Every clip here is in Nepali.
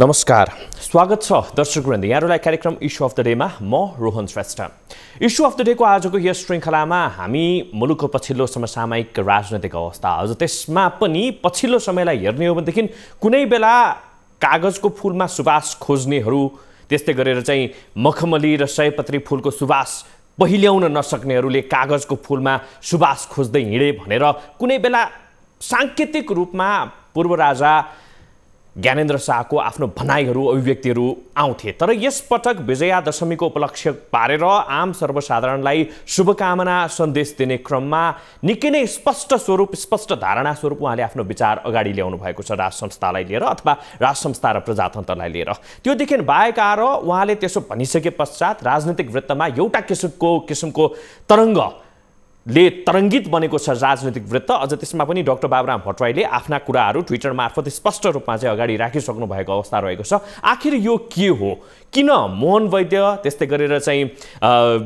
नमस्कार, स्वागत छ दर्शकवृन्द यहाँहरूलाई कार्यक्रम इस्यु अफ द डेमा म Rohan Shrestha. Issue of the डेको आजको यस श्रृङ्खलामा हामी मुलुकको पछिल्लो समसामयिक राजनैतिक अवस्था अझ त्यसमा पनि पछिल्लो समयलाई हेर्ने हो भनेदेखि कुनै बेला कागजको फूलमा सुवास खोज्नेहरू, त्यस्तै गरेर चाहिँ मखमली र सयपत्री फूलको सुवास पहिल्याउन नसक्नेहरूले कागजको फूलमा सुवास खोज्दै हिँडे भनेर कुनै बेला साङ्केतिक रूपमा पूर्व राजा ज्ञानेन्द्र शाहको आफ्नो भनाइहरू अभिव्यक्तिहरू आउँथे। तर यसपटक विजया दशमीको उपलक्ष्य पारेर आम सर्वसाधारणलाई शुभकामना सन्देश दिने क्रममा निकै नै स्पष्ट धारणा स्वरूप उहाँले आफ्नो विचार अगाडि ल्याउनु भएको छ राज संस्थालाई लिएर अथवा राज संस्था र प्रजातन्त्रलाई लिएर। त्योदेखि बाहेक आएर उहाँले त्यसो भनिसके पश्चात राजनीतिक वृत्तमा एउटा किसिमको तरङ्गले तरङ्गित बनेको छ राजनीतिक वृत्त। अझ त्यसमा पनि डाक्टर बाबुराम भट्टराईले आफ्ना कुराहरू ट्विटर मार्फत स्पष्ट रूपमा चाहिँ अगाडि राखिसक्नु भएको अवस्था रहेको छ। आखिर यो के हो? किन मोहन वैद्य त्यस्तै गरेर चाहिँ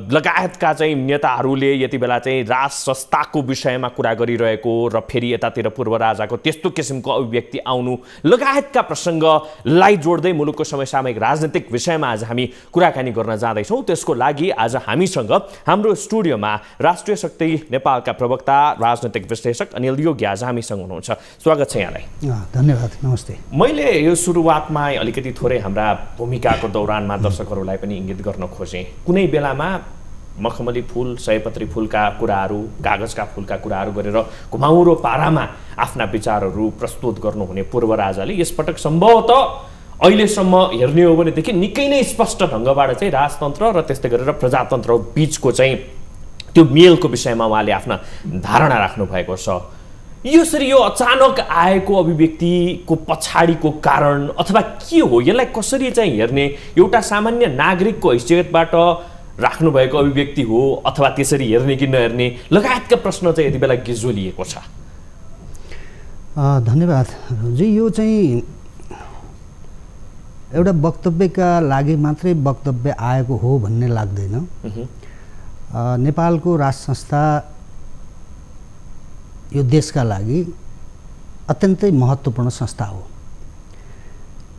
लगायतका चाहिँ नेताहरूले यति बेला चाहिँ राज संस्थाको विषयमा कुरा गरिरहेको र फेरि यतातिर पूर्व राजाको त्यस्तो किसिमको अभिव्यक्ति आउनु लगायतका प्रसङ्गलाई जोड्दै मुलुकको समसामयिक राजनीतिक विषयमा आज हामी कुराकानी गर्न जाँदैछौँ। त्यसको लागि आज हामीसँग हाम्रो स्टुडियोमा राष्ट्रिय शक्ति नेपालका प्रवक्ता राजनीतिक विश्लेषक अनिल योगी आज हामीसँग हुनुहुन्छ। स्वागत छ यहाँलाई। धन्यवाद, नमस्ते। मैले यो सुरुवातमा अलिकति थोरै हाम्रा भूमिकाको दौरानमा दर्शकहरूलाई पनि इङ्गित गर्न खोजेँ। कुनै बेलामा मखमली फूल सयपत्री फूलका कुराहरू, कागजका फूलका कुराहरू गरेर घुमाउरो पारामा आफ्ना विचारहरू प्रस्तुत गर्नुहुने पूर्व राजाले यसपटक सम्भवतः अहिलेसम्म हेर्ने हो भनेदेखि निकै नै स्पष्ट ढङ्गबाट चाहिँ राजतन्त्र र त्यस्तै गरेर प्रजातन्त्र बीचको चाहिँ त्यो मेलको विषयमा उहाँले आफ्ना धारणा राख्नु भएको छ। यसरी यो अचानक आएको अभिव्यक्तिको पछाडिको कारण अथवा के हो? यसलाई कसरी चाहिँ हेर्ने? एउटा सामान्य नागरिकको हैसियतबाट राख्नुभएको अभिव्यक्ति हो अथवा त्यसरी हेर्ने कि नहेर्ने लगायतका प्रश्न चाहिँ यति बेला गिजोलिएको छ। धन्यवाद जी। यो चाहिँ एउटा वक्तव्यका लागि मात्रै वक्तव्य आएको हो भन्ने लाग्दैन। नेपालको राज संस्था यो देशका लागि अत्यन्तै महत्त्वपूर्ण संस्था हो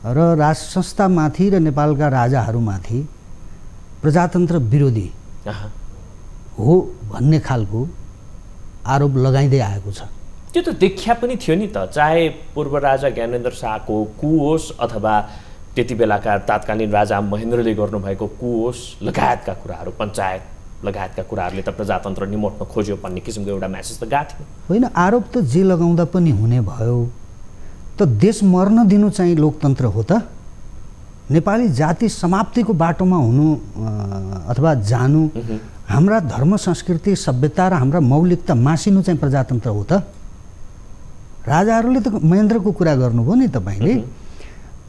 र राज संस्थामाथि र नेपालका राजाहरूमाथि प्रजातन्त्र विरोधी हो भन्ने खालको आरोप लगाइँदै आएको छ। त्यो त देखिया पनि थियो नि त, चाहे पूर्व राजा ज्ञानेन्द्र शाहको कु होस् अथवा त्यति बेलाका तात्कालीन राजा महेन्द्रले गर्नुभएको कु होस् लगायतका कुराहरू, पञ्चायत लगायतका कुराहरूले त प्रजातन्त्र निमोट्न खोज्यो भन्ने किसिमको एउटा म्यासेज त गएको थियो। होइन, आरोप त जे लगाउँदा पनि हुने भयो। त देश मर्न दिनु चाहिँ लोकतन्त्र हो त? नेपाली जाति समाप्तिको बाटोमा हुनु अथवा जानु, हाम्रा धर्म संस्कृति सभ्यता र हाम्रा मौलिकता मासिनु चाहिँ प्रजातन्त्र हो त? राजाहरूले त महेन्द्रको कुरा गर्नुभयो नि तपाईँले।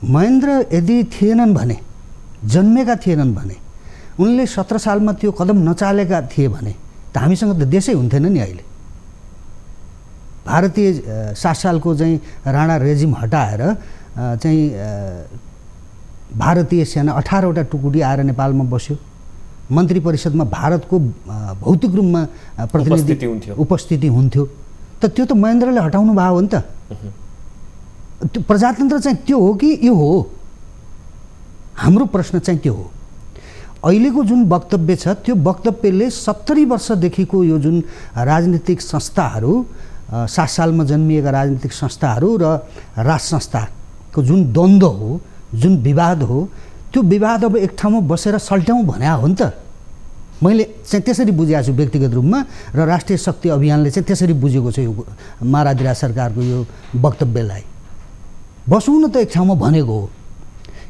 महेन्द्र यदि थिएनन् भने, जन्मेका थिएनन् भने, उनले 17 सालमा त्यो कदम नचालेका थिए भने त हामीसँग त देशै हुन्थेन नि। अहिले भारतीय 7 सालको चाहिँ राणा रेजिम हटाएर चाहिँ भारतीय सेना 18वटा टुकुडी आएर नेपालमा बस्यो। मन्त्री परिषदमा भारतको भौतिक रूपमा उपस्थिति हुन्थ्यो। त त्यो त महेन्द्रले हटाउनु भयो हो नि त। त्यो प्रजातन्त्र चाहिँ त्यो हो कि यो हो? हाम्रो प्रश्न चाहिँ त्यो हो। अहिलेको जुन वक्तव्य छ त्यो वक्तव्यले 70 वर्षदेखिको यो जुन राजनीतिक संस्थाहरू, 7 सालमा जन्मिएका राजनीतिक संस्थाहरू र राज संस्थाको जुन द्वन्द्व हो, जुन विवाद हो, त्यो विवाद अब एक ठाउँमा बसेर सल्ट्याउँ भन्या हो नि त। मैले चाहिँ त्यसरी बुझेको छु व्यक्तिगत रूपमा र राष्ट्रिय शक्ति अभियानले चाहिँ त्यसरी बुझेको छ यो महाराज सरकारको यो वक्तव्यलाई। बसौँ न त एक ठाउँमा भनेको हो।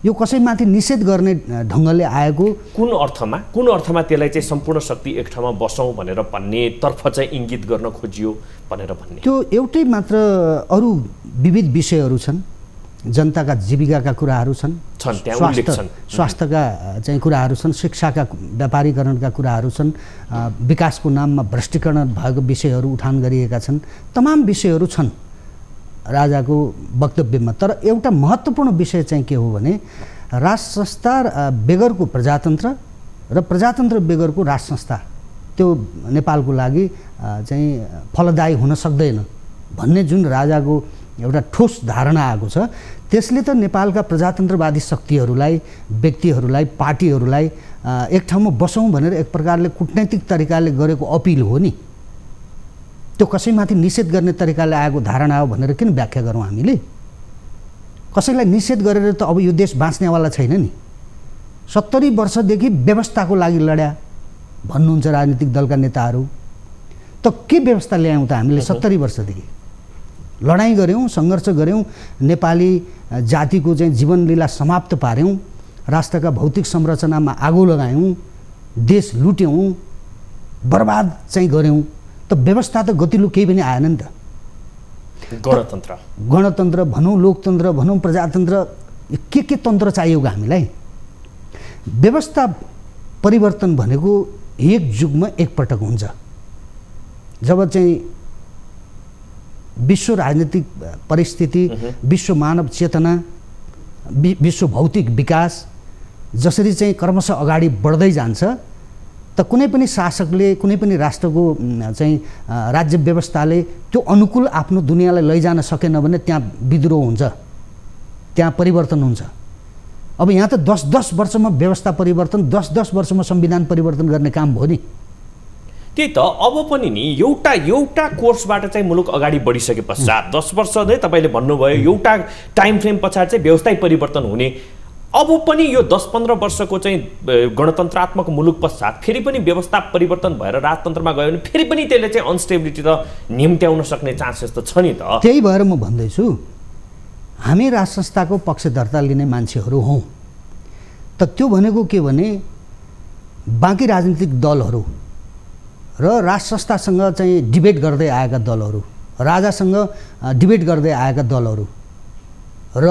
यो कसैमाथि निषेध गर्ने ढङ्गले आएको कुन अर्थमा त्यसलाई चाहिँ सम्पूर्ण शक्ति एक ठाउँमा बसौँ भनेर भन्ने तर्फ चाहिँ इङ्गित गर्न खोजियो भनेर भन्ने? त्यो एउटै मात्र, अरू विविध विषयहरू छन्। जनताका जीविकाका कुराहरू छन्, स्वास्थ्यका चाहिँ कुराहरू छन्, शिक्षाका व्यापारीकरणका कुराहरू छन्, विकासको नाममा भ्रष्टीकरण भएको विषयहरू उठान गरिएका छन्। तमाम विषयहरू छन् राजाको वक्तव्यमा। तर एउटा महत्त्वपूर्ण विषय चाहिँ के हो भने राज संस्था बेगरको प्रजातन्त्र र प्रजातन्त्र बेगरको राज संस्था त्यो नेपालको लागि चाहिँ फलदायी हुन सक्दैन भन्ने जुन राजाको एउटा ठोस धारणा आएको छ। त्यसले त नेपालका प्रजातन्त्रवादी शक्तिहरूलाई, व्यक्तिहरूलाई, पार्टीहरूलाई एक ठाउँमा बसौँ भनेर एक प्रकारले कूटनैतिक तरिकाले गरेको अपिल हो नि। त्यो कसैमाथि निषेध गर्ने तरिकाले आएको धारणा हो भनेर किन व्याख्या गरौँ हामीले? कसैलाई निषेध गरेर त अब यो देश बाँच्नेवाला छैन नि। 70 वर्षदेखि व्यवस्थाको लागि लड्या भन्नुहुन्छ राजनीतिक दलका नेताहरू। त के व्यवस्था ल्यायौँ त हामीले? 70 वर्षदेखि लडाइँ गऱ्यौँ, सङ्घर्ष गऱ्यौँ, नेपाली जातिको चाहिँ जीवनलीला समाप्त पार्यौँ, राष्ट्रका भौतिक संरचनामा आगो लगायौँ, देश लुट्यौँ, बर्बाद चाहिँ गऱ्यौँ। त व्यवस्था त गतिलो केही पनि आएन नि त। गणतन्त्र भनौँ, लोकतन्त्र भनौँ, प्रजातन्त्र, के तन्त्र चाहिएको हामीलाई? व्यवस्था परिवर्तन भनेको एक युगमा एकपटक हुन्छ। जब चाहिँ विश्व राजनीतिक परिस्थिति, विश्व मानव चेतना, विश्व भौतिक विकास जसरी चाहिँ क्रमशः अगाडि बढ्दै जान्छ, त कुनै पनि शासकले, कुनै पनि राष्ट्रको चाहिँ राज्य व्यवस्थाले त्यो अनुकूल आफ्नो दुनियाँलाई लैजान सकेन भने त्यहाँ विद्रोह हुन्छ, त्यहाँ परिवर्तन हुन्छ। अब यहाँ त 10-10 वर्षमा व्यवस्था परिवर्तन, 10-10 वर्षमा संविधान परिवर्तन गर्ने काम भयो नि। त्यही त अब पनि नि एउटा कोर्सबाट चाहिँ मुलुक अगाडि बढिसके पश्चात 10 वर्ष नै तपाईँले भन्नुभयो एउटा टाइम फ्रेम पछाडि चाहिँ व्यवस्था परिवर्तन हुने। अब पनि यो 10-15 वर्षको चाहिँ गणतन्त्रात्मक मुलुक पश्चात फेरि पनि व्यवस्था परिवर्तन भएर राजतन्त्रमा गयो भने फेरि पनि त्यसले चाहिँ अनस्टेबिलिटी त निम्त्याउन सक्ने चान्सेस त छ नि त। त्यही भएर म भन्दैछु हामी राज संस्थाको पक्षधर्ता लिने मान्छेहरू हौँ। त त्यो भनेको के भने बाँकी राजनीतिक दलहरू र राज संस्थासँग चाहिँ डिबेट गर्दै आएका दलहरू, राजासँग डिबेट गर्दै आएका दलहरू र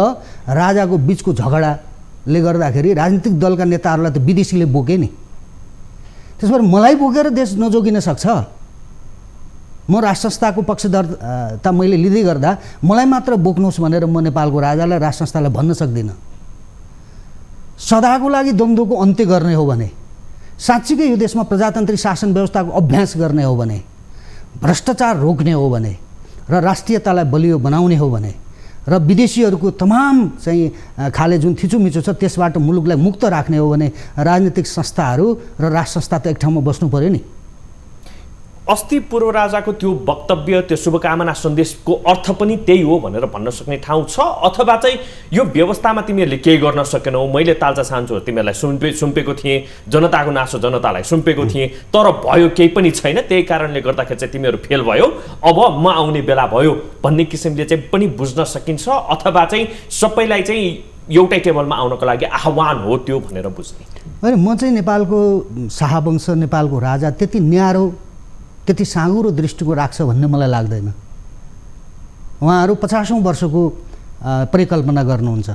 राजाको बिचको झगडाले गर्दाखेरि राजनीतिक दलका नेताहरूलाई त विदेशीले बोके नि। त्यसो भएर मलाई बोकेर देश नजोगिन सक्छ। म राज संस्थाको पक्षधर्ता मैले लिँदै गर्दा मलाई मात्र बोक्नुहोस् भनेर म नेपालको राजालाई, राज संस्थालाई भन्न सक्दिनँ। सदाको लागि द्वन्द्वको अन्त्य गर्ने हो भने, साँच्चीकै यो देशमा प्रजातान्त्रिक शासन व्यवस्थाको अभ्यास गर्ने हो भने, भ्रष्टाचार रोक्ने हो भने र राष्ट्रियतालाई बलियो बनाउने हो भने र विदेशीहरूको तमाम चाहिँ खाले जुन थिचोमिचो छ त्यसबाट मुलुकलाई मुक्त राख्ने हो भने राजनीतिक संस्थाहरू र राज संस्था त एक ठाउँमा बस्नु पर्यो नि। अस्ति पूर्व राजाको त्यो वक्तव्य, त्यो शुभकामना सन्देशको अर्थ पनि त्यही हो भनेर भन्न सक्ने ठाउँ छ? अथवा चाहिँ यो व्यवस्थामा तिमीहरूले केही गर्न सकेनौ, मैले ताल्चा सान्छु तिमीहरूलाई सुम्पेको थिएँ, जनताको नासो जनतालाई सुम्पेको थिएँ, तर भयो केही पनि छैन, त्यही कारणले गर्दाखेरि चाहिँ तिमीहरू फेल भयो, अब म आउने बेला भयो भन्ने किसिमले चाहिँ पनि बुझ्न सकिन्छ? अथवा चाहिँ सबैलाई चाहिँ एउटै टेबलमा आउनको लागि आह्वान हो त्यो भनेर बुझ्ने? होइन, म चाहिँ नेपालको शाहवंश, नेपालको राजा त्यति न्यारो, त्यति साँगुरो दृष्टिको राख्छ भन्ने मलाई लाग्दैन। उहाँहरू 50औं वर्षको परिकल्पना गर्नुहुन्छ।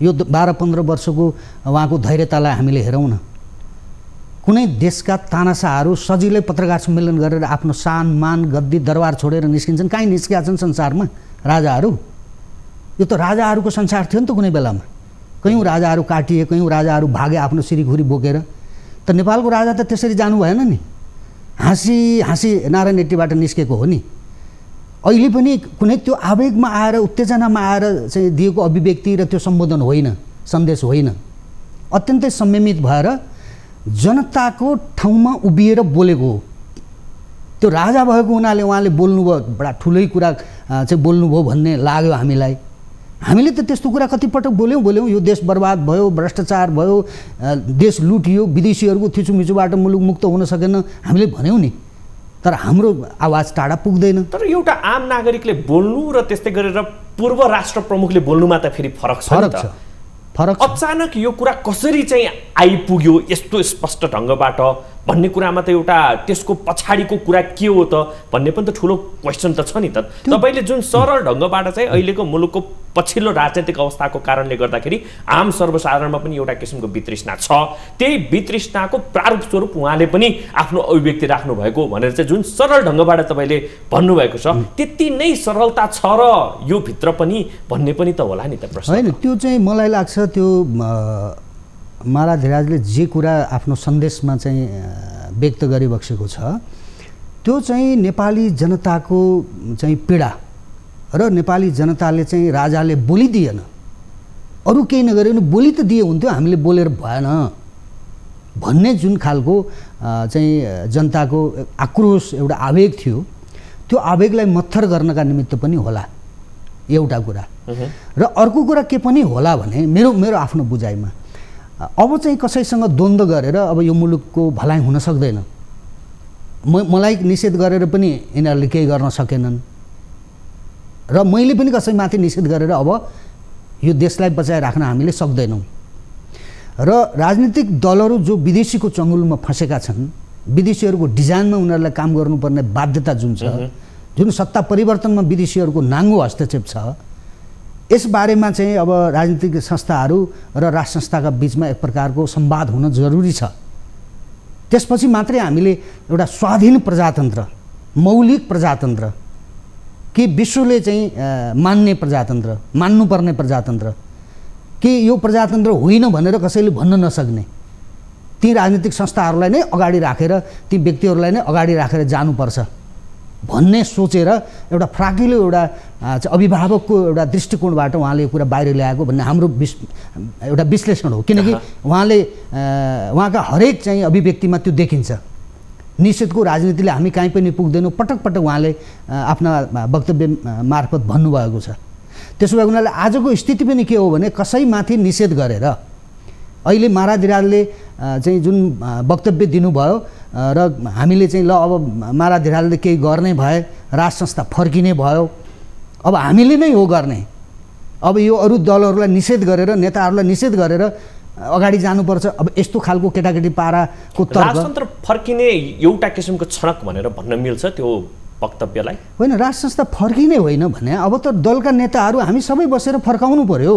यो 12-15 वर्षको उहाँको धैर्यतालाई हामीले हेरौँ न। कुनै देशका तानाशाहहरू सजिलै पत्रकार सम्मेलन गरेर आफ्नो सान मान गद्दी दरबार छोडेर निस्किन्छन्? कहीँ निस्किया छन् संसारमा राजाहरू? यो त राजाहरूको संसार थियो नि त कुनै बेलामा। कयौँ राजाहरू काटिए, कयौँ राजाहरू भागे आफ्नो सिरीखुरी बोकेर। त नेपालको राजा त त्यसरी जानु भएन नि, हाँसी हाँसी नारायण एट्टीबाट निस्केको हो नि। अहिले पनि कुनै त्यो आवेगमा आएर, उत्तेजनामा आएर चाहिँ दिएको अभिव्यक्ति र त्यो सम्बोधन होइन, सन्देश होइन। अत्यन्तै संयमित भएर जनताको ठाउँमा उभिएर बोलेको हो। त्यो राजा भएको हुनाले उहाँले बोल्नुभयो, बडा ठुलै कुरा चाहिँ बोल्नुभयो भन्ने लाग्यो हामीलाई। हामीले त त्यस्तो कुरा कतिपटक बोल्यौँ, यो देश बर्बाद भयो, भ्रष्टाचार भयो, देश लुटियो, विदेशीहरूको थिचोमिचोबाट मुलुक मुक्त हुन सकेन, हामीले भन्यौँ नि। तर हाम्रो आवाज टाढा पुग्दैन। तर एउटा आम नागरिकले बोल्नु र त्यस्तै गरेर पूर्व राष्ट्र प्रमुखले बोल्नुमा त फेरि फरक छ। अचानक यो कुरा कसरी चाहिँ आइपुग्यो यस्तो स्पष्ट ढङ्गबाट भन्ने कुरामा त एउटा त्यसको पछाडिको कुरा के हो त भन्ने पनि त ठुलो क्वेसन त छ नि त। तपाईँले जुन सरल ढङ्गबाट चाहिँ अहिलेको मुलुकको पछिल्लो राजनैतिक अवस्थाको कारणले गर्दाखेरि आम सर्वसाधारणमा पनि एउटा किसिमको वितृष्णा छ, त्यही वितृष्णाको प्रारूप स्वरूप उहाँले पनि आफ्नो अभिव्यक्ति राख्नु भएको भनेर चाहिँ जुन सरल ढङ्गबाट तपाईँले भन्नुभएको छ, त्यति नै सरलता छ र यो भित्र पनि भन्ने पनि त होला नि त प्रश्न? होइन, त्यो चाहिँ मलाई लाग्छ त्यो मालाधिराजले जे कुरा आफ्नो सन्देशमा चाहिँ व्यक्त गरिबक्सेको छ त्यो चाहिँ नेपाली जनताको चाहिँ पीडा र नेपाली जनताले चाहिँ राजाले बोलिदिएन, अरू केही नगरे पनि बोली त दिए हुन्थ्यो, हामीले बोलेर भएन भन्ने जुन खालको चाहिँ जनताको आक्रोश एउटा आवेग थियो, त्यो आवेगलाई मत्थर गर्नका निमित्त पनि होला एउटा कुरा। र अर्को कुरा के पनि होला भने मेरो आफ्नो बुझाइमा अब चाहिँ कसैसँग द्वन्द्व गरेर अब यो मुलुकको भलाइ हुन सक्दैन, मलाई निषेध गरेर पनि यिनीहरूले केही गर्न सकेनन् र मैले पनि कसैमाथि निषेध गरेर अब यो देशलाई बचाइराख्न हामीले सक्दैनौँ। र राजनीतिक दलहरू जो विदेशीको चङ्गुलमा फँसेका छन्, विदेशीहरूको डिजाइनमा उनीहरूलाई काम गर्नुपर्ने बाध्यता जुन छ, जुन सत्ता परिवर्तनमा विदेशीहरूको नाङ्गो हस्तक्षेप छ, यसबारेमा चाहिँ अब राजनीतिक संस्थाहरू र राष्ट्र संस्थाका बिचमा एक प्रकारको संवाद हुन जरुरी छ। त्यसपछि मात्रै हामीले एउटा स्वाधीन प्रजातन्त्र, मौलिक प्रजातन्त्र, कि विश्वले चाहिँ मान्ने प्रजातन्त्र, मान्नुपर्ने प्रजातन्त्र, कि यो प्रजातन्त्र होइन भनेर कसैले भन्न नसक्ने, ती राजनीतिक संस्थाहरूलाई नै अगाडि राखेर, ती व्यक्तिहरूलाई नै अगाडि राखेर जानुपर्छ भन्ने सोचेर एउटा फ्राकिलो एउटा अभिभावकको एउटा दृष्टिकोणबाट उहाँले यो कुरा बाहिर ल्याएको भन्ने हाम्रो एउटा विश्लेषण हो। किनकि उहाँले उहाँका हरेक चाहिँ अभिव्यक्तिमा त्यो देखिन्छ। निषेधको राजनीतिले हामी कहीँ पनि पुग्दैनौँ पटक पटक उहाँले आफ्ना वक्तव्य मार्फत भन्नुभएको छ। त्यसो भएको हुनाले आजको स्थिति पनि के हो भने कसैमाथि निषेध गरेर अहिले महाराधिराजले चाहिँ जुन वक्तव्य दिनुभयो र हामीले चाहिँ ल अब महाराधिराजले केही गर्ने भए, राज संस्था फर्किने भयो, अब हामीले नै हो गर्ने, अब यो अरू दलहरूलाई निषेध गरेर, नेताहरूलाई निषेध गरेर अगाडि जानुपर्छ, अब यस्तो खालको केटाकेटी पाराको तर्क राजतन्त्र फर्किने एउटा किसिमको छनक भनेर भन्न मिल्छ त्यो वक्तव्यलाई? होइन, राज संस्था फर्किने होइन भने अब त दलका नेताहरू हामी सबै बसेर फर्काउनु पर्यो,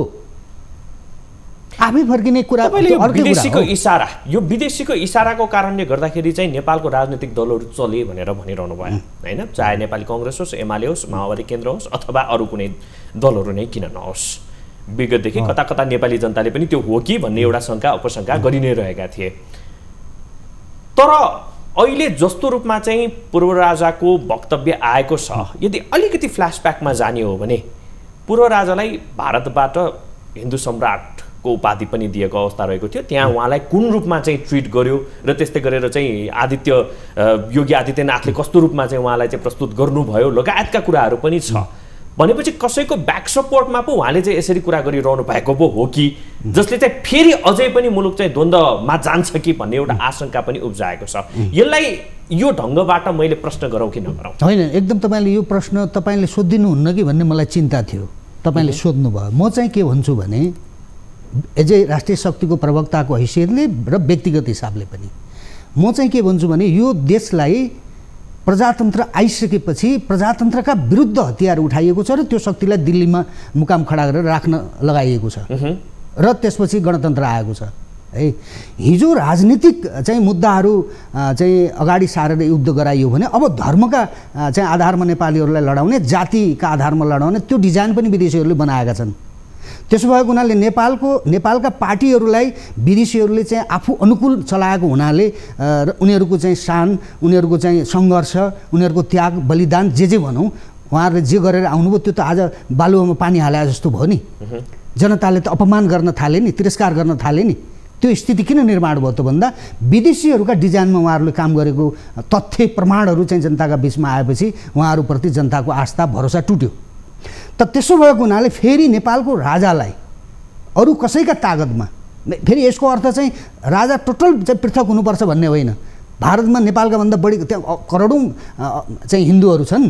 आफै फर्किने कुरा। विदेशीको इसारा, यो विदेशीको इसाराको कारणले गर्दाखेरि चाहिँ नेपालको राजनीतिक दलहरू चले भनेर भनिरहनु भयो होइन, चाहे नेपाली कङ्ग्रेस होस्, एमाले होस्, माओवादी केन्द्र होस् अथवा अरू कुनै दलहरू नै किन नहोस्, विगतदेखि कता कता नेपाली जनताले पनि त्यो हो कि भन्ने एउटा शङ्का उपशङ्का गरि नै रहेका थिए। तर अहिले जस्तो रूपमा चाहिँ पूर्व राजाको वक्तव्य आएको छ, यदि अलिकति फ्ल्यासब्याकमा जाने हो भने पूर्व राजालाई भारतबाट हिन्दू सम्राटको उपाधि पनि दिएको अवस्था रहेको थियो। त्यहाँ उहाँलाई कुन रूपमा चाहिँ ट्रिट गर्यो र त्यस्तै गरेर चाहिँ योगी आदित्यनाथले कस्तो रूपमा चाहिँ उहाँलाई चाहिँ प्रस्तुत गर्नुभयो लगायतका कुराहरू पनि छ। भनेपछि कसैको ब्याक सपोर्टमा पो उहाँले चाहिँ यसरी कुरा गरिरहनु भएको पो हो कि, जसले चाहिँ फेरि अझै पनि मुलुक चाहिँ द्वन्द्वमा जान्छ कि भन्ने एउटा आशंका पनि उब्जाएको छ। यसलाई यो ढङ्गबाट मैले प्रश्न गरौँ कि नगरौँ? होइन, एकदम तपाईँले यो प्रश्न तपाईँले सोधिदिनुहुन्न कि भन्ने मलाई चिन्ता थियो, तपाईँले सोध्नुभयो। म चाहिँ के भन्छु भने एज ए राष्ट्रिय शक्तिको प्रवक्ताको हैसियतले र व्यक्तिगत हिसाबले पनि म चाहिँ के भन्छु भने यो देशलाई प्रजातन्त्र आइसकेपछि प्रजातन्त्रका विरुद्ध हतियार उठाइएको छ र त्यो शक्तिलाई दिल्लीमा मुकाम खडा गरेर राख्न लगाइएको छ र त्यसपछि गणतन्त्र आएको छ है। हिजो राजनीतिक चाहिँ मुद्दाहरू चाहिँ अगाडि सारेर युद्ध गराइयो भने अब धर्मका चाहिँ आधारमा नेपालीहरूलाई लडाउने, जातिका आधारमा लडाउने त्यो डिजाइन पनि विदेशीहरूले बनाएका छन्। त्यसो भएको हुनाले नेपालका पार्टीहरूलाई विदेशीहरूले चाहिँ आफू अनुकूल चलाएको हुनाले उनीहरूको चाहिँ शान, उनीहरूको चाहिँ सङ्घर्ष, उनीहरूको त्याग बलिदान जे भनौँ, उहाँहरूले जे गरेर आउनुभयो त्यो त आज बालुवामा पानी हाले जस्तो भयो नि। जनताले त अपमान गर्न थाले नि, तिरस्कार गर्न थाले नि। त्यो स्थिति किन निर्माण भयो त भन्दा विदेशीहरूका डिजाइनमा उहाँहरूले काम गरेको तथ्य प्रमाणहरू चाहिँ जनताका बिचमा आएपछि उहाँहरूप्रति जनताको आस्था भरोसा टुट्यो। त त्यसो भएको हुनाले फेरि नेपालको राजालाई अरू कसैका तागतमा, फेरि यसको अर्थ चाहिँ राजा टोटल चाहिँ पृथक हुनुपर्छ भन्ने होइन। भारतमा नेपालका भन्दा बढी त्यहाँ करोडौँ चाहिँ हिन्दूहरू छन्,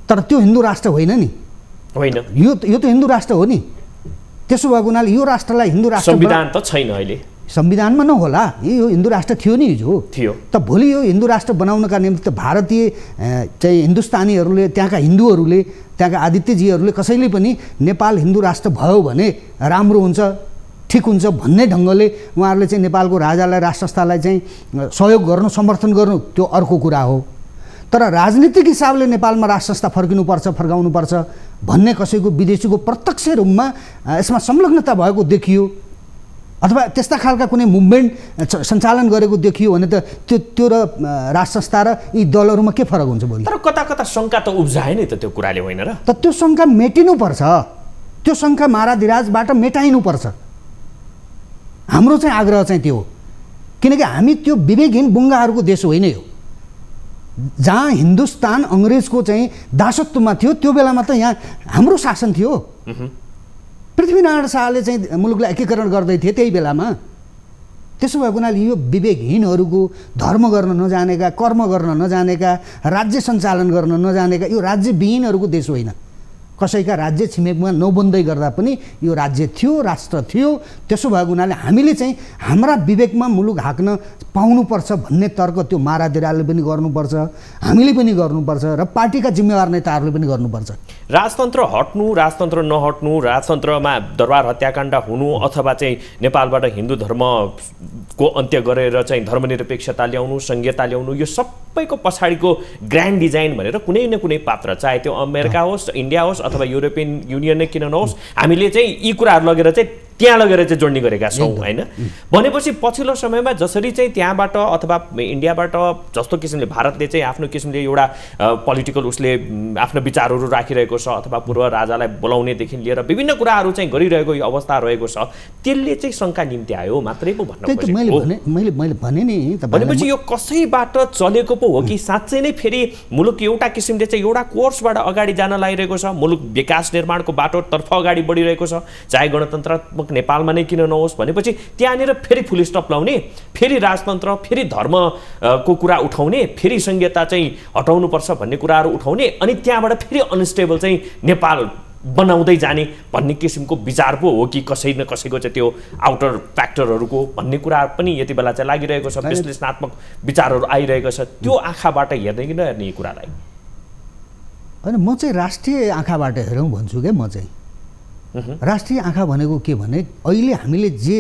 तर त्यो हिन्दू राष्ट्र होइन नि। होइन, यो त हिन्दू राष्ट्र हो नि। त्यसो भएको हुनाले यो राष्ट्रलाई हिन्दू राष्ट्र संविधान त छैन अहिले, संविधानमा नहोला, यो हिन्दू राष्ट्र थियो नि हिजो थियो। त भोलि यो हिन्दू राष्ट्र बनाउनका निम्ति भारतीय चाहिँ हिन्दुस्तानीहरूले, त्यहाँका हिन्दूहरूले, त्यहाँका आदित्यजीहरूले कसैले पनि नेपाल हिन्दू राष्ट्र भयो भने राम्रो हुन्छ, ठिक हुन्छ भन्ने ढङ्गले उहाँहरूले चाहिँ नेपालको राजालाई, राज संस्थालाई चाहिँ सहयोग गर्नु, समर्थन गर्नु त्यो अर्को कुरा हो। तर राजनीतिक हिसाबले नेपालमा राज संस्था फर्किनुपर्छ, फर्काउनुपर्छ भन्ने कसैको विदेशीको प्रत्यक्ष रूपमा यसमा संलग्नता भएको देखियो अथवा त्यस्ता खालका कुनै मुभमेन्ट सञ्चालन गरेको देखियो भने त त्यो र राज संस्था र यी दलहरूमा के फरक हुन्छ भोलि? तर कता कता शङ्का त उब्जाए नि त त्यो कुराले होइन र? त त्यो शङ्का मेटिनुपर्छ, त्यो शङ्का माराधिराजबाट मेटाइनुपर्छ। हाम्रो चाहिँ आग्रह चाहिँ त्यो हो, किनकि हामी त्यो विवेकहीन बुङ्गाहरूको देश होइन यो, जहाँ हिन्दुस्तान अङ्ग्रेजको चाहिँ दासत्वमा थियो त्यो बेलामा त यहाँ हाम्रो शासन थियो। पृथ्वीनारायण शाहले चाहिँ मुलुकलाई एकीकरण गर्दै थिए त्यही बेलामा। त्यसो भएको हुनाले यो विवेकहीनहरूको, धर्म गर्न नजानेका, कर्म गर्न नजानेका, राज्य सञ्चालन गर्न नजानेका यो राज्यविहीनहरूको देश होइन। कसैका राज्य छिमेकमा नबन्दै गर्दा पनि यो राज्य थियो, राष्ट्र थियो। त्यसो भएको हुनाले हामीले चाहिँ हाम्रा विवेकमा मुलुक हाँक्न पाउनुपर्छ भन्ने तर्क त्यो माराधिराजले पनि गर्नुपर्छ, हामीले पनि गर्नुपर्छ र पार्टीका जिम्मेवार नेताहरूले पनि गर्नुपर्छ। राजतन्त्र हट्नु, राजतन्त्र नहट्नु, राजतन्त्रमा दरबार हत्याकाण्ड हुनु अथवा चाहिँ नेपालबाट हिन्दू धर्मको अन्त्य गरेर चाहिँ धर्मनिरपेक्षता ल्याउनु, संघीयता ल्याउनु, यो सबैको पछाडिको ग्रान्ड डिजाइन भनेर कुनै न कुनै पात्र, चाहे त्यो अमेरिका होस्, इन्डिया होस् अथवा युरोपियन युनियन नै किन नहोस्, हामीले चाहिँ यी कुराहरू लगेर चाहिँ त्यहाँ लगेर चाहिँ जोड्ने गरेका छौँ होइन। भनेपछि पछिल्लो समयमा जसरी चाहिँ त्यहाँबाट अथवा इन्डियाबाट जस्तो किसिमले भारतले चाहिँ आफ्नो किसिमले एउटा पोलिटिकल उसले आफ्नो विचारहरू राखिरहेको छ अथवा पूर्व राजालाई बोलाउनेदेखि लिएर विभिन्न कुराहरू चाहिँ गरिरहेको यो अवस्था रहेको छ, त्यसले चाहिँ शङ्का निम्ति आयो मात्रै पो भन्न खोजेको। मैले भने नि भनेपछि यो कसैबाट चलेको पो हो कि साँच्चै नै फेरि मुलुक एउटा किसिमले चाहिँ एउटा कोर्सबाट अगाडि जान लागिरहेको छ, मुलुक विकास निर्माणको बाटोतर्फ अगाडि बढिरहेको छ, चाहे गणतन्त्रात्मक नेपालमा नै किन नहोस्। भनेपछि त्यहाँनिर फेरि फुल स्टप लाउने, फेरि राजतन्त्र, फेरि धर्मको कुरा उठाउने, फेरि संघीयता चाहिँ हटाउनुपर्छ भन्ने कुराहरू उठाउने, अनि त्यहाँबाट फेरि अनस्टेबल चाहिँ नेपाल बनाउँदै जाने भन्ने किसिमको विचार पो हो कि कसै न कसैको चाहिँ त्यो आउटर फ्याक्टरहरूको भन्ने कुरा पनि यति बेला चाहिँ लागिरहेको छ, विश्लेषणात्मक विचारहरू आइरहेको छ। त्यो आँखाबाट हेर्ने कि नहेर्ने कुरालाई? होइन, म चाहिँ राष्ट्रिय आँखाबाट हेरौँ भन्छु क्या। म चाहिँ राष्ट्रिय आँखा भनेको के भने अहिले हामीले जे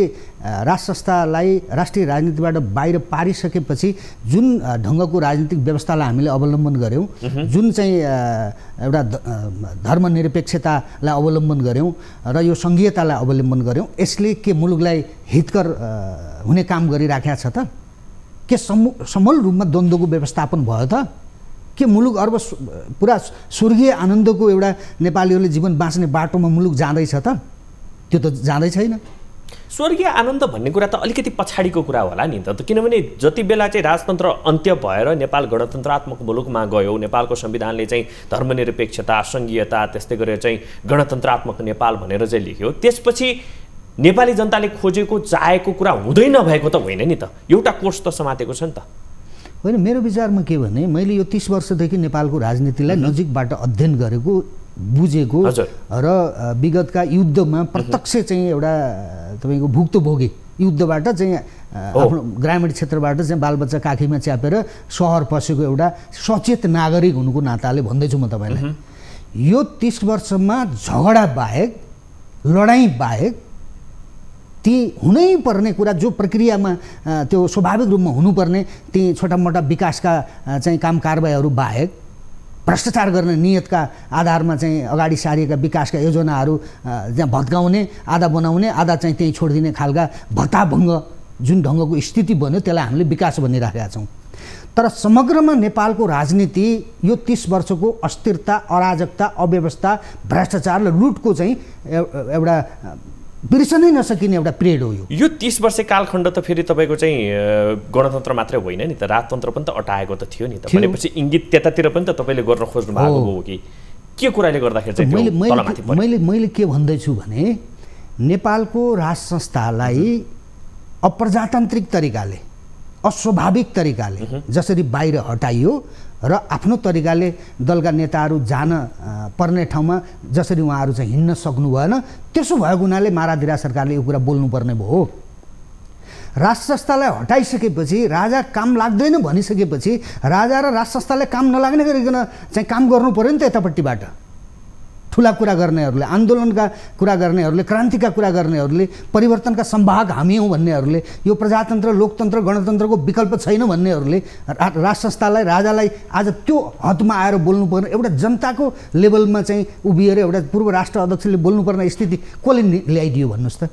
राज संस्थालाई राष्ट्रिय राजनीतिबाट बाहिर पारिसकेपछि जुन ढङ्गको राजनीतिक व्यवस्थालाई हामीले अवलम्बन गऱ्यौँ, जुन चाहिँ एउटा धर्मनिरपेक्षतालाई अवलम्बन गऱ्यौँ र यो सङ्घीयतालाई अवलम्बन गऱ्यौँ, यसले के मुलुकलाई हितकर हुने काम गरिराखेको छ त? के समूल रूपमा द्वन्द्वको व्यवस्थापन भयो त? के मुलुक अर्ब पुरा स्वर्गीय आनन्दको एउटा नेपालीहरूले जीवन बाँच्ने बाटोमा मुलुक जाँदैछ त? त्यो त जाँदै छैन। स्वर्गीय आनन्द भन्ने कुरा त अलिकति पछाडिको कुरा होला नि त, किनभने जति बेला चाहिँ राजतन्त्र अन्त्य भएर नेपाल गणतन्त्रात्मक मुलुकमा गयो, नेपालको संविधानले चाहिँ धर्मनिरपेक्षता, संघीयता, त्यस्तै गरेर चाहिँ गणतन्त्रात्मक नेपाल भनेर चाहिँ लेख्यो, त्यसपछि नेपाली जनताले खोजेको चाहेको कुरा हुँदै नभएको त होइन नि त? एउटा कोर्स त समातेको छ नि त? होइन, मेरो विचारमा के भने मैले यो 30 वर्षदेखि नेपालको राजनीतिलाई नजिकबाट अध्ययन गरेको, बुझेको र विगतका युद्धमा प्रत्यक्ष चाहिँ एउटा तपाईँको भुक्तभोगी युद्धबाट चाहिँ आफ्नो ग्रामीण क्षेत्रबाट चाहिँ बालबच्चा काखीमा च्यापेर सहर पसेको एउटा सचेत नागरिक हुनुको नाताले भन्दैछु म तपाईँलाई, यो 30 वर्षमा झगडा बाहेक, लडाइँ बाहेक, ती हुनै पर्ने कुरा जो प्रक्रियामा त्यो स्वाभाविक रूपमा हुनुपर्ने ती छोटा मोटा विकासका चाहिँ काम कारबाहीहरू बाहेक, भ्रष्टाचार गर्ने नियतका आधारमा चाहिँ अगाडि सारिएका विकासका योजनाहरू जहाँ भत्काउने, आधा बनाउने, आधा चाहिँ त्यहीँ छोडिदिने खालका भत्ताभङ्ग जुन ढङ्गको स्थिति बन्यो त्यसलाई हामीले विकास भनिराखेका छौँ। तर समग्रमा नेपालको राजनीति यो 30 वर्षको अस्थिरता, अराजकता, अव्यवस्था, भ्रष्टाचार र लुटको चाहिँ एउटा बिर्सनै नसकिने एउटा पिरियड हो यो 30 वर्ष कालखण्ड। त फेरि तपाईँको चाहिँ गणतन्त्र मात्रै होइन नि त, राजतन्त्र पनि त अटाएको त थियो नि त। भनेपछि इङ्गित त्यतातिर पनि त तपाईँले गर्न खोज्नु भएको हो कि के कुराले गर्दाखेरि चाहिँ मैले के भन्दैछु भने नेपालको राज संस्थालाई अप्रजातान्त्रिक तरिकाले, अस्वाभाविक तरिकाले जसरी बाहिर हटाइयो र आफ्नो तरिकाले दलका नेताहरू जान पर्ने ठाउँमा जसरी उहाँहरू चाहिँ हिँड्न सक्नु भएन, त्यसो भएको हुनाले माराधिराज सरकारले यो कुरा बोल्नुपर्ने भयो। राज संस्थालाई हटाइसकेपछि, राजा काम लाग्दैन भनिसकेपछि राजा र राज संस्थाले काम नलाग्ने गरिकन चाहिँ काम गर्नु पर्यो नि त। यतापट्टिबाट ठुला कुरा गर्नेहरूले, आन्दोलनका कुरा गर्नेहरूले, क्रान्तिका कुरा गर्नेहरूले, परिवर्तनका सम्भाग हामी हौँ भन्नेहरूले, यो प्रजातन्त्र, लोकतन्त्र, गणतन्त्रको विकल्प छैन भन्नेहरूले राज संस्थालाई, राजालाई आज त्यो हदमा आएर बोल्नुपर्ने, एउटा जनताको लेभलमा चाहिँ उभिएर एउटा पूर्व राष्ट्र अध्यक्षले बोल्नुपर्ने स्थिति कसले ल्याइदियो भन्नुहोस् त?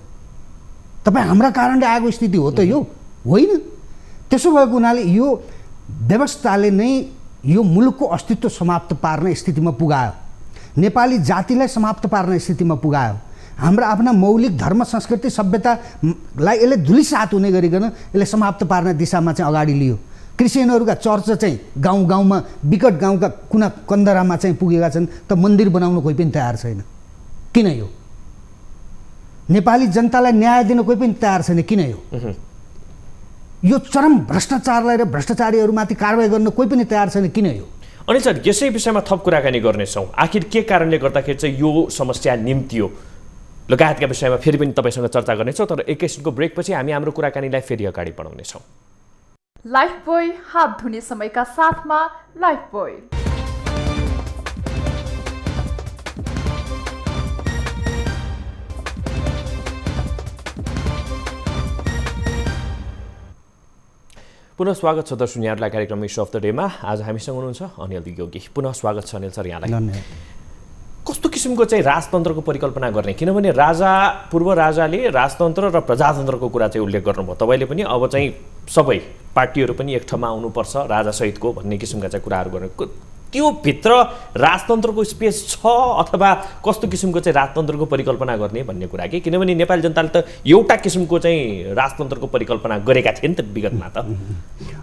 तपाईँ हाम्रा कारणले आएको स्थिति हो त यो होइन। त्यसो भएको हुनाले यो व्यवस्थाले नै यो मुलुकको अस्तित्व समाप्त पार्ने स्थितिमा पुगायो, नेपाली जातिलाई समाप्त पार्ने स्थितिमा पुगायो। हाम्रा आफ्ना मौलिक धर्म संस्कृति सभ्यतालाई यसले धुलिसात हुने गरिकन यसले समाप्त पार्ने दिशामा चाहिँ अगाडि लियो। क्रिस्चियनहरूका चर्च चाहिँ गाउँ गाउँमा विकट गाउँका कुना कन्दरामा चाहिँ पुगेका छन्, त मन्दिर बनाउन कोही पनि तयार छैन। किन यो? नेपाली जनतालाई न्याय दिन कोही पनि तयार छैन। किन यो चरम भ्रष्टाचारलाई र भ्रष्टाचारीहरूमाथि कारवाही गर्न कोही पनि तयार छैन। किन यो? अनि सर यसै विषयमा थप कुराकानी गर्नेछौँ। आखिर के कारणले गर्दाखेरि चाहिँ यो समस्या निम्तियो लगायतका विषयमा फेरि पनि तपाईँसँग चर्चा गर्नेछौँ। तर एकैछिनको ब्रेकपछि हामी हाम्रो कुराकानीलाई फेरि अगाडि बढाउनेछौँ। लाइफबोय हात धुने समयका साथमा लाइफबोय। पुनः स्वागत छ दर्शक यहाँहरूलाई कार्यक्रम इस्यु अफ द डेमा। आज हामीसँग हुनुहुन्छ अनिल योगी। पुनः स्वागत छ अनिल सर यहाँलाई। कस्तो किसिमको चाहिँ राजतन्त्रको परिकल्पना गर्ने, किनभने पूर्व राजाले राजतन्त्र र प्रजातन्त्रको कुरा चाहिँ उल्लेख गर्नुभयो, तपाईँले पनि अब चाहिँ सबै पार्टीहरू पनि एक ठाउँमा आउनुपर्छ राजासहितको भन्ने किसिमका चाहिँ कुराहरू गर्ने, त्यो भित्र राजतन्त्रको स्पेस छ अथवा कस्तो किसिमको चाहिँ राजतन्त्रको परिकल्पना गर्ने भन्ने कुरा कि, किनभने नेपाली जनताले त एउटा किसिमको चाहिँ राजतन्त्रको परिकल्पना गरेका थिए नि त विगतमा त।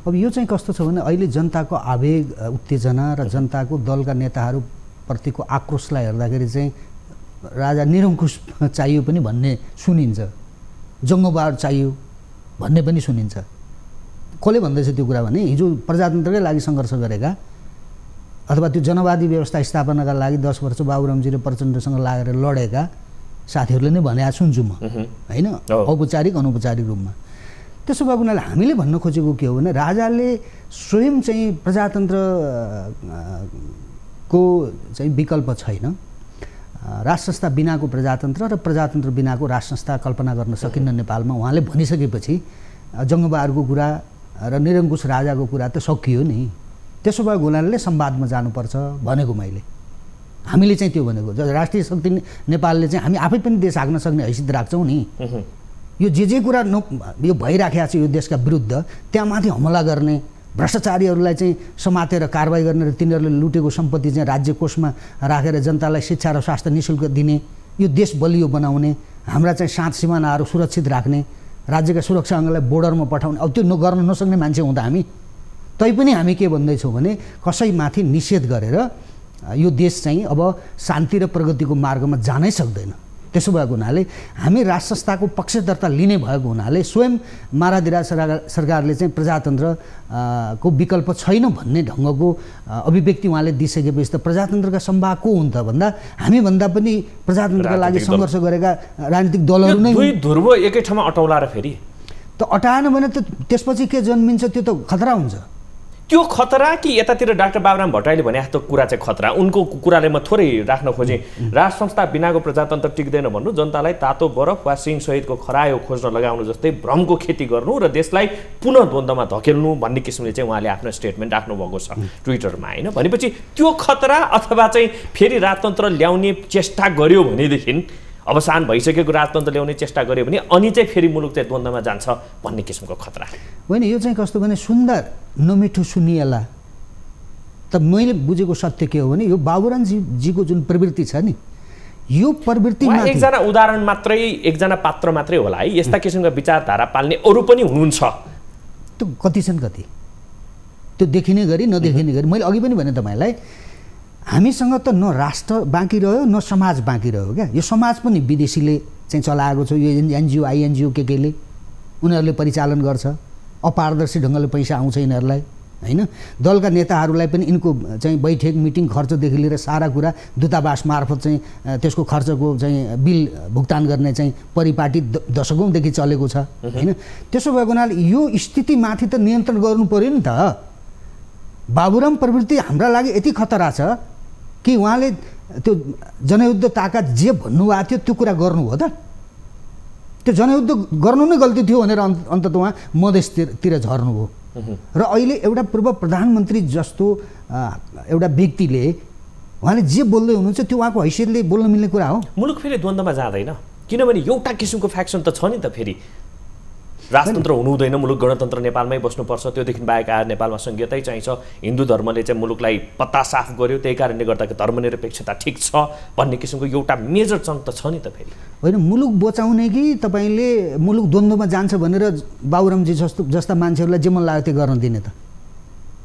अब यो चाहिँ कस्तो छ भने अहिले जनताको आवेग उत्तेजना र जनताको दलका नेताहरू प्रतिको आक्रोशलाई हेर्दाखेरि चाहिँ राजा निरङ्कुश चाहियो पनि भन्ने सुनिन्छ, जङ्गबहादुर चाहियो भन्ने पनि सुनिन्छ। कसले भन्दैछ त्यो कुरा भने हिजो प्रजातन्त्रकै लागि सङ्घर्ष गरेका अथवा त्यो जनवादी व्यवस्था स्थापनाका लागि 10 वर्ष बाबुरामजी र प्रचण्डसँग लागेर लडेका साथीहरूले नै भनेको सुन्छु म, होइन, औपचारिक अनौपचारिक रूपमा। त्यसो भएको हुनाले हामीले भन्न खोजेको के हो भने राजाले स्वयं चाहिँ प्रजातन्त्रको चाहिँ विकल्प छैन। राज संस्था बिनाको प्रजातन्त्र र प्रजातन्त्र बिनाको राज संस्था कल्पना गर्न सकिन्न नेपालमा। उहाँले भनिसकेपछि जङ्गबहादुरको कुरा र निरङ्कुश राजाको कुरा त सकियो नि। त्यसो भएको हुनाले संवादमा जानुपर्छ भनेको मैले, हामीले चाहिँ त्यो भनेको। राष्ट्रिय शक्ति नेपालले चाहिँ हामी आफै पनि देश हाँक्न सक्ने हैसियत राख्छौँ नि। यो जे कुरा यो भइराखेको छ यो देशका विरुद्ध त्यहाँ माथि हमला गर्ने, भ्रष्टाचारीहरूलाई चाहिँ समातेर कारवाही गर्ने र तिनीहरूले लुटेको सम्पत्ति चाहिँ राज्य कोषमा राखेर जनतालाई शिक्षा र स्वास्थ्य निःशुल्क दिने, यो देश बलियो बनाउने, हाम्रा चाहिँ सात सिमानाहरू सुरक्षित राख्ने, राज्यका सुरक्षा अङ्गलाई बोर्डरमा पठाउने, अब त्यो गर्न नसक्ने मान्छे हुँदा हामी तैपनि हामी के भन्दैछौँ भने कसैमाथि निषेध गरेर यो देश चाहिँ अब शान्ति र प्रगतिको मार्गमा जानै सक्दैन। त्यसो भएको हुनाले हामी राज संस्थाको पक्षधरता लिने भएको हुनाले स्वयं मारादिरा सरकारले चाहिँ प्रजातन्त्र को विकल्प छैन भन्ने ढङ्गको अभिव्यक्ति उहाँले दिइसकेपछि त प्रजातन्त्रका सम्भाग को हुन् त भन्दा हामीभन्दा पनि प्रजातन्त्रका लागि सङ्घर्ष गरेका राजनीतिक दलहरू नै। दुई ध्रुव एकै ठाउँमा अटाउला र फेरि त अटाएन भने त त्यसपछि के जन्मिन्छ, त्यो त खतरा हुन्छ। त्यो खतरा कि यतातिर डाक्टर बाबुराम भट्टराईले भने जस्तो कुरा चाहिँ खतरा, उनको कुराले म थोरै राख्न खोजेँ। राज संस्था बिनाको प्रजातन्त्र टिक्दैन भन्नु, जनतालाई तातो बरफ वा सिंह सहितको खरायो खोज्न लगाउनु जस्तै भ्रमको खेती गर्नु र देशलाई पुनः द्वन्द्वमा धकेल्नु भन्ने किसिमले चाहिँ उहाँले आफ्नो स्टेटमेन्ट राख्नु भएको छ ट्विटरमा, होइन। भनेपछि त्यो खतरा अथवा चाहिँ फेरि राजतन्त्र ल्याउने चेष्टा गर्यो भनेदेखि, अवसान भइसकेको राजतन्त्र ल्याउने चेष्टा गर्यो भने अनि चाहिँ फेरि मुलुक चाहिँ द्वन्द्वमा जान्छ भन्ने किसिमको खतरा होइन। यो चाहिँ कस्तो भने सुन्दर नमिठो सुनिएला, त मैले बुझेको सत्य के हो भने यो बाबुरामजीको जुन प्रवृत्ति छ नि, यो प्रवृत्तिमा एकजना उदाहरण मात्रै, एकजना पात्र मात्रै होला है, यस्ता किसिमका विचारधारा पाल्ने अरू पनि हुनुहुन्छ। त्यो कति छन्, कति त्यो देखिने गरी नदेखिने गरी। मैले अघि पनि भने तपाईँलाई, हामीसँग त न राष्ट्र बाँकी रह्यो न समाज बाँकी रह्यो क्या। यो समाज पनि विदेशीले चाहिँ चलाएको छ, यो एनजिओ आइएनजिओ केले उनीहरूले परिचालन गर्छ, अपारदर्शी ढङ्गले पैसा आउँछ यिनीहरूलाई, होइन। दलका नेताहरूलाई पनि यिनको चाहिँ बैठक मिटिङ खर्चदेखि लिएर सारा कुरा दूतावास मार्फत चाहिँ त्यसको खर्चको चाहिँ बिल भुक्तान गर्ने चाहिँ परिपाटी दशकौँदेखि चलेको छ, होइन। त्यसो भएको हुनाले यो स्थितिमाथि त नियन्त्रण गर्नु पऱ्यो नि त। बाबुराम प्रवृत्ति हाम्रा लागि यति खतरा छ कि उहाँले त्यो जनयुद्ध ताका जे भन्नुभएको थियो त्यो कुरा गर्नुभयो त। त्यो जनयुद्ध गर्नु नै गल्ती थियो भनेर अन्तत उहाँ मधेसतिर झर्नुभयो। र अहिले एउटा पूर्व प्रधानमन्त्री जस्तो एउटा व्यक्तिले उहाँले जे बोल्दै हुनुहुन्छ त्यो उहाँको हैसियतले बोल्न मिल्ने कुरा हो। मुलुक फेरि द्वन्द्वमा जाँदैन, किनभने एउटा किसिमको फ्याक्सन त छ नि त फेरि राजतन्त्र हुनु हुँदैन मुलुक गणतन्त्र नेपालमै बस्नुपर्छ त्योदेखि बाहेक आएर नेपालमा संघीयतै चाहिन्छ हिन्दू धर्मले चाहिँ मुलुकलाई पत्ता साफ गर्यो त्यही कारणले गर्दा धर्मनिरपेक्षता ठिक छ भन्ने किसिमको एउटा मेजर चङ्क त छ नि त फेरि होइन मुलुक बचाउने कि तपाईँले मुलुक द्वन्द्वमा जान्छ भनेर बाबुरामजी जस्ता मान्छेहरूलाई जे मन लाग्यो त्यो गर्न दिने त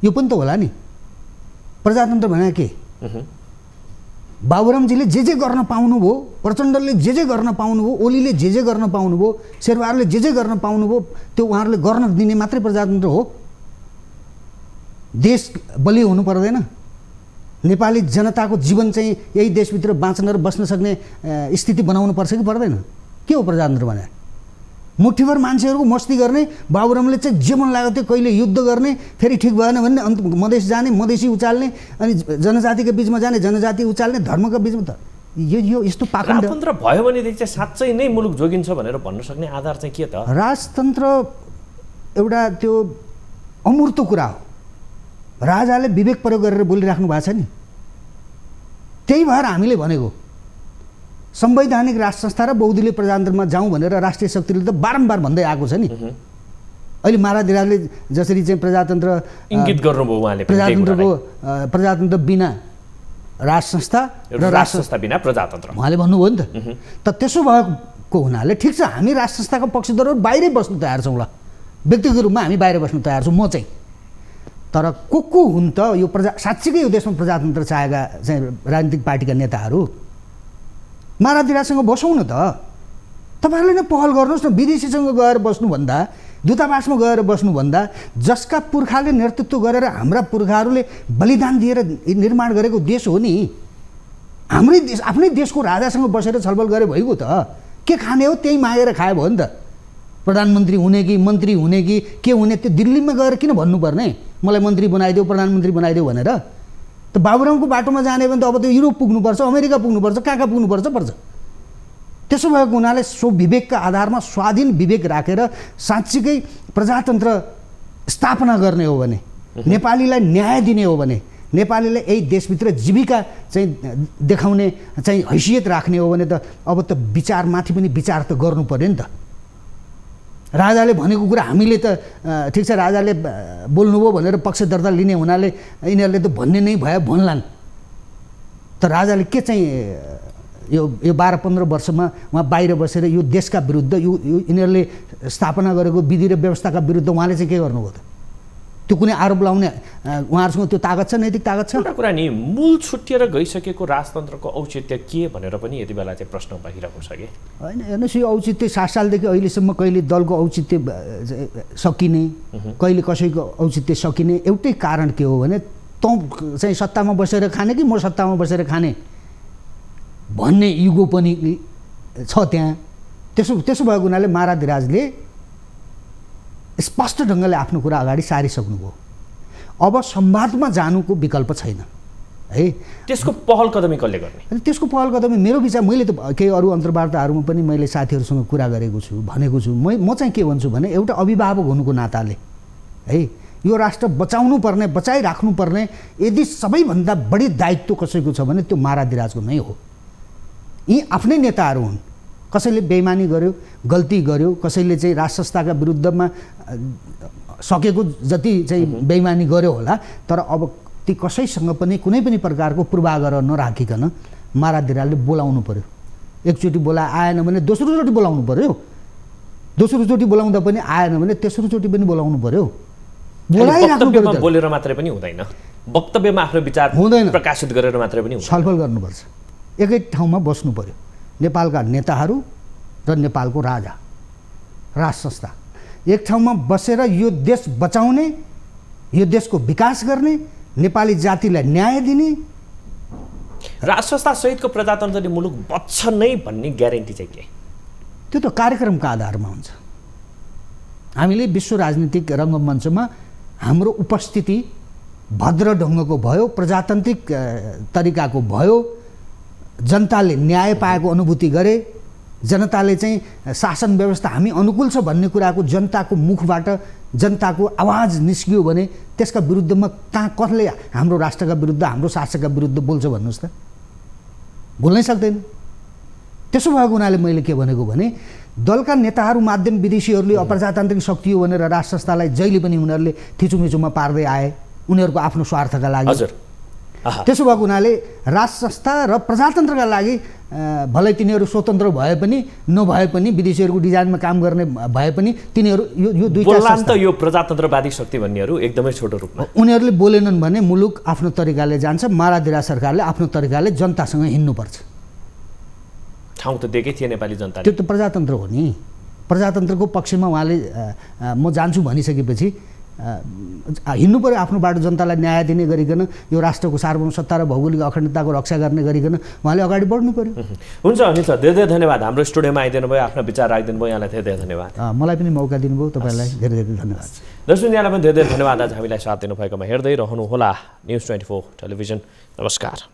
यो पनि त होला नि प्रजातन्त्र भने के बाबुरामजीले जे गर्न पाउनुभयो प्रचण्डले जे गर्न पाउनुभयो ओलीले जे गर्न पाउनुभयो शेरबहादुरले जे गर्न पाउनुभयो त्यो उहाँहरूले गर्न दिने मात्रै प्रजातन्त्र हो देश बलियो हुनु पर्दैन नेपाली जनताको जीवन चाहिँ यही देशभित्र बाँच्न र बस्न सक्ने स्थिति बनाउनु पर्छ कि पर्दैन के हो प्रजातन्त्र भने मुठीभर मान्छेहरूको मस्ती गर्ने बाबुरामले चाहिँ जे मन लाग्यो त्यो कहिले युद्ध गर्ने फेरि ठिक भएन भने अन्त मधेस जाने मधेसी उचाल्ने अनि जनजातिको बिचमा जाने जनजाति उचाल्ने धर्मको बिचमा त यो यस्तो पाखण्ड राजतन्त्र भयो भनेदेखि चाहिँ साँच्चै नै मुलुक जोगिन्छ भनेर भन्न सक्ने आधार चाहिँ के त राजतन्त्र एउटा त्यो अमूर्त कुरा हो राजाले विवेक प्रयोग गरेर बोलिराख्नु भएको छ नि त्यही भएर हामीले भनेको संवैधानिक राष्ट्र संस्था र बहुदलीय प्रजातन्त्रमा जाउँ भनेर राष्ट्रिय शक्तिले त बारम्बार भन्दै आएको छ नि अहिले महाराधिराजले जसरी चाहिँ प्रजातन्त्र इङ्गित गर्नुभयो उहाँले प्रजातन्त्र बिना राष्ट्र संस्था र राष्ट्र संस्था बिना प्रजातन्त्र उहाँले भन्नुभयो नि त त्यसो भएको हुनाले ठिक छ हामी राष्ट्र संस्थाको पक्षधरहरू बाहिरै बस्नु तयार छौँ ल व्यक्तिगत रूपमा हामी बाहिर बस्नु तयार छौँ म चाहिँ तर को हुन् त यो साँच्चीकै यो देशमा प्रजातन्त्र चाहेका चाहिँ राजनीतिक पार्टीका नेताहरू महाराधिराजसँग बसौँ न त तपाईँहरूले नै पहल गर्नुहोस् न विदेशीसँग गएर बस्नुभन्दा दूतावासमा गएर बस्नुभन्दा जसका पुर्खाले नेतृत्व गरेर हाम्रा पुर्खाहरूले बलिदान दिएर निर्माण गरेको देश हो नि हाम्रै देश आफ्नै देशको राजासँग बसेर छलफल गरे भइगयो त के खाने हो त्यही मागेर खायो भयो नि त प्रधानमन्त्री हुने कि मन्त्री हुने कि के हुने त्यो दिल्लीमा गएर किन भन्नुपर्ने मलाई मन्त्री बनाइदेऊ प्रधानमन्त्री बनाइदेऊ भनेर त बाबुरामको बाटोमा जाने भने त अब त्यो युरोप पुग्नुपर्छ अमेरिका पुग्नुपर्छ कहाँ पुग्नुपर्छ पर्छ त्यसो भएको हुनाले स्वविवेकका आधारमा स्वाधीन विवेक राखेर साँच्चीकै प्रजातन्त्र स्थापना गर्ने हो भने नेपालीलाई न्याय दिने हो भने नेपालीलाई यही देशभित्र जीविका चाहिँ देखाउने चाहिँ हैसियत राख्ने हो भने त अब त विचारमाथि पनि विचार त गर्नु पर्यो नि त राजाले भनेको कुरा हामीले त ठिक छ राजाले बोल्नुभयो भनेर पक्षधर्ता लिने हुनाले यिनीहरूले त भन्ने नै भयो भन्लान् त राजाले के चाहिँ यो 12-15 वर्षमा उहाँ बाहिर बसेर यो देशका विरुद्ध यो यिनीहरूले स्थापना गरेको विधि र व्यवस्थाका विरुद्ध उहाँले चाहिँ के गर्नुभयो त त्यो कुनै आरोप लाउने उहाँहरूसँग त्यो तागत छ नैतिक तागत छ एउटा कुरा नि मूल छुट्टिएर गइसकेको राजतन्त्रको औचित्य के भनेर पनि यति बेला चाहिँ प्रश्न बाहिरको छ कि होइन हेर्नुहोस् यो औचित्य 7 सालदेखि अहिलेसम्म कहिले दलको औचित्य सकिने कहिले कसैको औचित्य सकिने एउटै कारण के हो भने तँ चाहिँ सत्तामा बसेर खाने कि म सत्तामा बसेर खाने भन्ने युगो पनि छ त्यहाँ त्यसो भएको हुनाले महाराधिराजले स्पष्ट ढङ्गले आफ्नो कुरा अगाडि सारिसक्नुभयो अब संवादमा जानुको विकल्प छैन है त्यसको पहल कदमी कसले गर्ने त्यसको पहल कदमी मेरो विचार मैले त केही अरू अन्तर्वार्ताहरूमा पनि मैले साथीहरूसँग कुरा गरेको छु भनेको छु म चाहिँ के भन्छु भने एउटा अभिभावक हुनुको नाताले है यो राष्ट्र बचाउनु पर्ने बचाइराख्नु पर्ने यदि सबैभन्दा बढी दायित्व कसैको छ भने त्यो महाराधिराजको नै हो यी आफ्नै नेताहरू हुन् कसैले बेइमानी गर्यो गल्ती गर्यो कसैले चाहिँ राष्ट्र संस्थाका विरुद्धमा सकेको जति चाहिँ बेइमानी गर्यो होला तर अब ती कसैसँग पनि कुनै पनि प्रकारको पूर्वाग्रह नराखिकन महाराधिराजले बोलाउनु पर्यो एकचोटि आएन भने दोस्रोचोटि बोलाउनु पर्यो दोस्रोचोटि बोलाउँदा पनि आएन भने तेस्रोचोटि पनि बोलाउनु पर्यो बोलाइराख्नु पर्यो बोलेर मात्रै पनि हुँदैन वक्तव्यमा आफ्नो विचार हुँदैन प्रकाशित गरेर मात्रै पनि छलफल गर्नुपर्छ एकै ठाउँमा बस्नु पर्यो नेपालका नेताहरू र नेपालको राजा राष्ट्र संस्था एक ठाउँमा बसेर यो देश बचाउने यो देशको विकास गर्ने नेपाली जातिलाई न्याय दिने राष्ट्र संस्था सहितको प्रजातन्त्रले मुलुक बच्छ नै भन्ने ग्यारेन्टी चाहिँ के त्यो त कार्यक्रमका आधारमा हुन्छ हामीले विश्व राजनीतिक रङ्गमञ्चमा हाम्रो उपस्थिति भद्र ढङ्गको भयो प्रजातान्त्रिक तरिकाको भयो जनताले न्याय पाएको अनुभूति गरे जनताले चाहिँ शासन व्यवस्था हामी अनुकूल छ भन्ने कुराको जनताको मुखबाट जनताको आवाज निस्कियो भने त्यसका विरुद्धमा कहाँ कसले हाम्रो राष्ट्रका विरुद्ध हाम्रो शासकका विरुद्ध बोल्छ भन्नुहोस् त बोल्नै सक्दैन त्यसो भएको हुनाले मैले के भनेको भने दलका नेताहरू माध्यम विदेशीहरूले अप्रजातान्त्रिक शक्ति हो भनेर राष्ट्र संस्थालाई जहिले पनि उनीहरूले थिचुमिचुमा पार्दै आए उनीहरूको आफ्नो स्वार्थका लागि। हजुर। त्यसो भएको हुनाले राष्ट्र संस्था र प्रजातन्त्रका लागि भलै तिनीहरू स्वतन्त्र भए पनि नभए पनि विदेशीहरूको डिजाइनमा काम गर्ने भए पनि तिनीहरू यो दुईटा संस्था यो प्रजातन्त्रवादी शक्ति भन्नेहरू एकदमै छोटो रूपमा उनीहरूले बोलेनन् भने मुलुक आफ्नो तरिकाले जान्छ। मारादिरा सरकारले आफ्नो तरिकाले जनतासँग हिँड्नुपर्छ। ठाउँ त दिएकै थिए नेपाली जनताले। त्यो त प्रजातन्त्र हो नि। प्रजातन्त्रको पक्षमा उहाँले म जान्छु भनिसकेपछि हिँड्नु पर्यो आफ्नो बाटो जनतालाई न्याय दिने गरिकन यो राष्ट्रको सार्वभौमसत्ता र भौगोलिक अखण्डताको रक्षा गर्ने गरिकन उहाँले अगाडि बढ्नु पर्यो। हुन्छ अनिल सर धेरै धेरै धन्यवाद हाम्रो स्टुडियोमा आइदिनु भयो आफ्नो विचार राखिदिनु भयो यहाँलाई धेरै धेरै धन्यवाद। मलाई पनि मौका दिनुभयो तपाईँलाई धेरै धेरै धन्यवाद। दर्शक यहाँलाई पनि धेरै धेरै धन्यवाद आज हामीलाई साथ दिनुभएकोमा हेर्दै रहनुहोला न्युज 24 टेलिभिजन। नमस्कार।